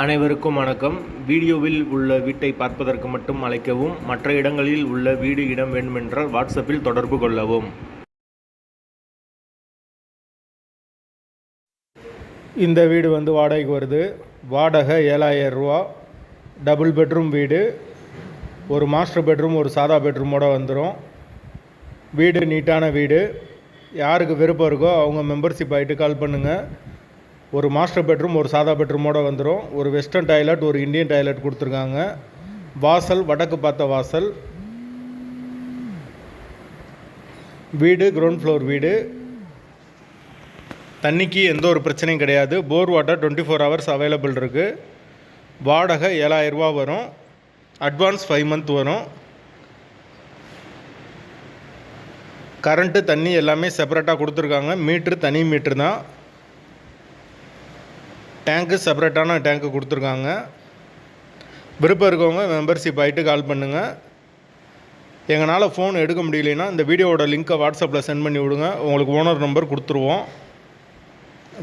அனைவருக்கும் வணக்கம். வீடியோவில் உள்ள வீட்டை பார்ப்பதற்கு மட்டும் அழைக்கவும். மற்ற இடங்களில் உள்ள வீடு இடம் வேண்டுமென்றால் வாட்ஸ்அப்பில் தொடர்பு கொள்ளவும். இந்த வீடு வாடகைக்கு வருது. வாடகை 7000 ரூபா. டபுள் பெட்ரூம் வீடு. ஒரு மாஸ்டர் பெட்ரூம் ஒரு சாதா பெட்ரூமோடு வந்துடும். வீடு நீட்டான வீடு. யாருக்கு விருப்பம் இருக்கோ அவங்க மெம்பர்ஷிப் ஆகிட்டு கால் பண்ணுங்கள். ஒரு மாஸ்டர் பெட்ரூம் ஒரு சாதா பெட்ரூமோடு வந்துடும். ஒரு வெஸ்டர்ன் டாய்லெட் ஒரு இந்தியன் டாய்லெட் கொடுத்துருக்காங்க. வாசல் வடக்கு பார்த்த வாசல். வீடு கிரவுண்ட் ஃப்ளோர் வீடு. தண்ணிக்கு எந்த ஒரு பிரச்சனையும் கிடையாது. போர் வாட்டர் 24 ஹவர்ஸ் அவைலபிள் இருக்குது. வாடகை 7000 ரூபா வரும். அட்வான்ஸ் 5 மந்த் வரும். கரண்ட்டு தண்ணி எல்லாமே செப்பரேட்டாக கொடுத்துருக்காங்க. மீட்ரு தனி மீட்ரு தான். டேங்க்கு செப்பரேட்டான டேங்க்கு கொடுத்துருக்காங்க. விருப்பம் இருக்கவங்க மெம்பர்ஷிப் ஆகிட்டு கால் பண்ணுங்கள். எங்களால் ஃபோன் எடுக்க முடியலைன்னா இந்த வீடியோவோட லிங்க்கை வாட்ஸ்அப்பில் சென்ட் பண்ணி விடுங்க. உங்களுக்கு ஓனர் நம்பர் கொடுத்துருவோம்.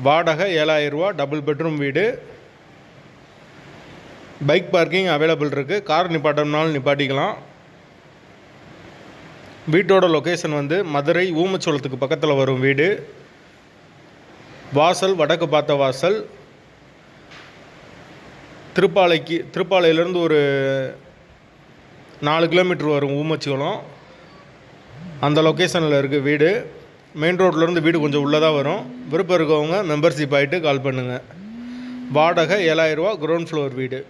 வாடகை 7000 ரூபா. டபுள் பெட்ரூம் வீடு. பைக் பார்க்கிங் அவைலபிள் இருக்குது. கார் நிப்பாட்டம்னாலும் நிப்பாட்டிக்கலாம். வீட்டோட லொக்கேஷன் மதுரை ஊமச்சோளத்துக்கு பக்கத்தில் வரும் வீடு. வாசல் வடக்கு பார்த்த வாசல். திருப்பாலையிலேருந்து ஒரு 4 கிலோமீட்டர் வரும் ஊமச்சோளம். அந்த லொக்கேஷனில் இருக்குது வீடு. மெயின் ரோட்லேருந்து வீடு கொஞ்சம் உள்ளதாக வரும். விருப்பம் இருக்கவங்க மெம்பர்ஷிப் ஆகிட்டு கால் பண்ணுங்கள். வாடகை 7000 ரூபா. கிரவுண்ட் ஃப்ளோர் வீடு.